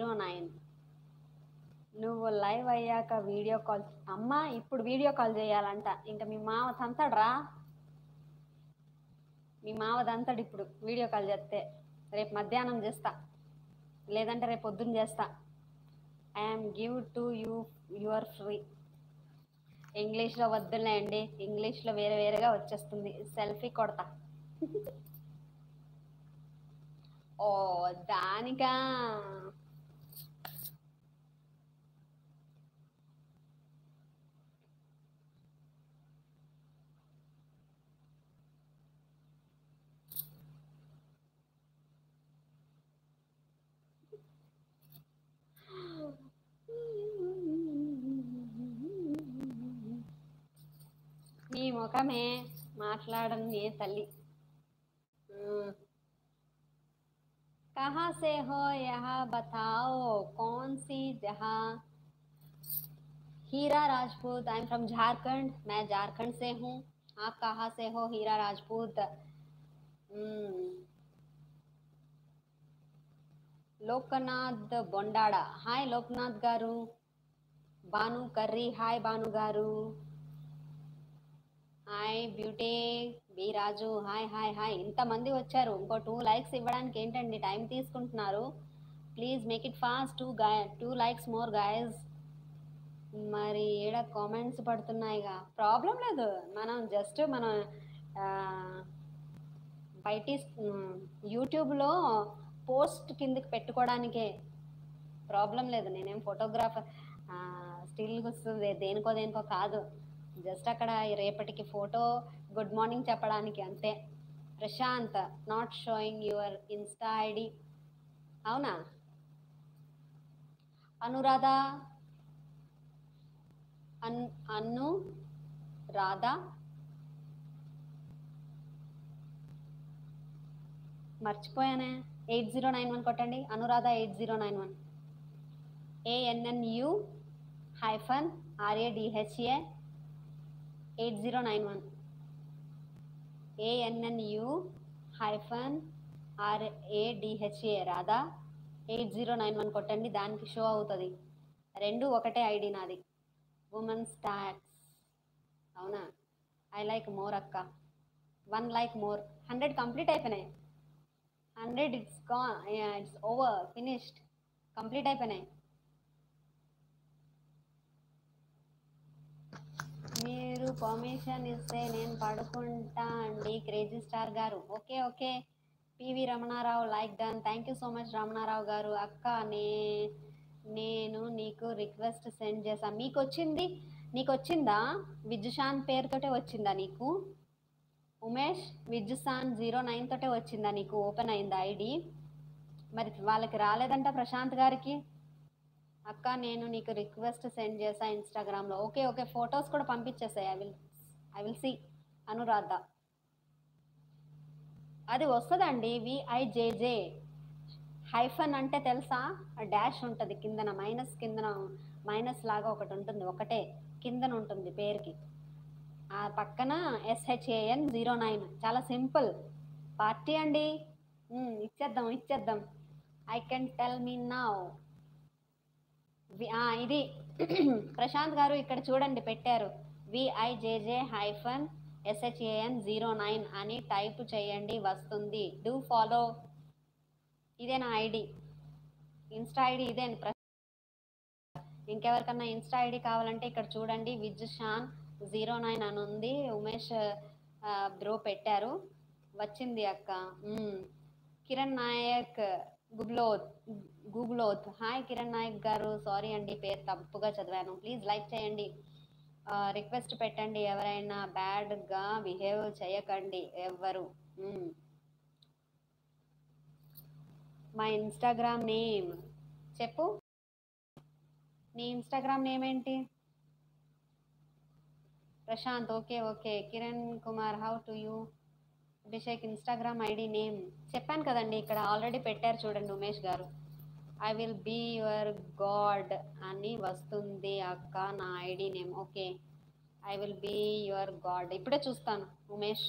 809. నువ్వు లైవ్ అయ్యాక video call అమ్మా ఇప్పుడు వీడియో కాల్ చేయాలంట. ఇంకా మీ మామ తంతాడ్రా, మీ మామ తంతాడు ఇప్పుడు వీడియో కాల్ చేస్తే. రేపు మధ్యాహ్నం చేస్తా, లేదంటే రేపు పొద్దున్న చేస్తా. I'm give to you your free. ఇంగ్లీష్లో వద్దులేండి, ఇంగ్లీష్లో వేరే వేరేగా వచ్చేస్తుంది. సెల్ఫీ కొడతా. ఓ దానికా నీ ముఖమే మాట్లాడని తల్లి. कहाँ से हो यह बताओ, कौन सी जहाँ? Hira Rajput, I am from Jharkhand, मैं झारखंड से हूँ. आप कहाँ से हो हीरा राजपूत? లోకనాథ్ బొండాడ, హాయ్ లోకనాథ్ గారు. భాను కర్రీ, హాయ్ భాను గారు. Hi beauty B Raju, hi hi hi. ఇంతమంది వచ్చారు, ఇంకో 2 లైక్స్ ఇవ్వడానికి ఏంటండి టైం తీసుకుంటున్నారు? Please make it fast. 2 likes more guys. మరి ఏడ కామెంట్స్ పడుతున్నాయిగా, ప్రాబ్లం లేదు. మనం జస్ట్ మనం బయట యూట్యూబ్లో పోస్ట్ కిందకి పెట్టుకోవడానికే, ప్రాబ్లం లేదు. నేనేం ఫోటోగ్రాఫర్ స్టిల్ వస్తుంది దేనికో దేనికో కాదు. జస్ట్ అక్కడ రేపటికి ఫోటో గుడ్ మార్నింగ్ చెప్పడానికి అంతే. Prashant, not showing your insta ID. అవునా? అనురాధ, అన్ను రాధా, మర్చిపోయానే. 8091 కొట్టండి. Anuradha 8091. ANNU hyphen RADHA 8091. ANNU hyphen RADHA Radha 8091 కొట్టండి. దానికి షో అవుతుంది. 2 ఒకటే ఐడి నాది. Women's talks. అవునా? ఐ లైక్ మోర్ అక్క. 1 లైక్ మోర్. 100 కంప్లీట్ అయిపోయినాయి. 100 it's gone, it's over, finished, complete అయిపోయినాయి. మీరు పర్మిషన్ ఇస్తే నేను పడుకుంటా అండి క్రేజీ స్టార్ గారు. Okay okay. P V Ramanarao like done. Thank you so much Ramana Rao గారు. అక్క నేను నీకు రిక్వెస్ట్ సెండ్ చేశాను. మీకు వచ్చింది, నీకు వచ్చిందా? విజుషాన్ పేరుతోటే వచ్చిందా నీకు? ఉమేష్ విజుసాన్ 09 తోటే వచ్చిందా నీకు? ఓపెన్ అయిందా ఐడి? మరి వాళ్ళకి రాలేదంట ప్రశాంత్ గారికి. అక్క నేను నీకు రిక్వెస్ట్ సెండ్ చేసా ఇన్స్టాగ్రామ్లో. ఓకే ఓకే, ఫొటోస్ కూడా పంపించేసాయి. I will see. అనురాధ అది వస్తుందండి. విఐజేజే హైఫన్ అంటే తెలుసా? డాష్ ఉంటుంది కిందన, కిందన మైనస్ లాగా ఒకటి ఉంటుంది, ఒకటే కిందన ఉంటుంది పేరుకి. ఆ పక్కన SHAN 09. చాలా సింపుల్. పార్టీ అండి. ఇచ్చేద్దాం ఇచ్చేద్దాం. I can tell me now. ఇది ప్రశాంత్ గారు ఇక్కడ చూడండి పెట్టారు. విఐజేజే హైఫన్ SHAN 09 అని టైప్ చేయండి, వస్తుంది. Do follow. ఇదే నా ఐడి, ఇన్స్టా ఐడి ఇదే. ఇంకెవరికన్నా ఇన్స్టా ఐడి కావాలంటే ఇక్కడ చూడండి, విజుషాన్ 09 అని ఉంది. ఉమేష్ బ్రో పెట్టారు, వచ్చింది అక్క. కిరణ్ నాయక్ గూగులోత్. హాయ్ కిరణ్ నాయక్ గారు. సారీ అండి పేరు తప్పుగా చదివాను. ప్లీజ్ లైక్ చేయండి, రిక్వెస్ట్ పెట్టండి. ఎవరైనా బ్యాడ్గా బిహేవ్ చేయకండి ఎవ్వరు. మా ఇన్స్టాగ్రామ్ నేమ్ చెప్పు. నీ ఇన్స్టాగ్రామ్ నేమ్ ఏంటి? Prashant. Okay okay. Kiran Kumar, how to you? Abhishek Instagram ID name చెప్పాను కదండి, ఇక్కడ ఆల్రెడీ పెట్టారు చూడండి ఉమేష్ గారు. I will be your god అని వస్తుంది అక్క నా ID name. Okay, I will be your god. ఇప్పుడే చూస్తాను ఉమేష్.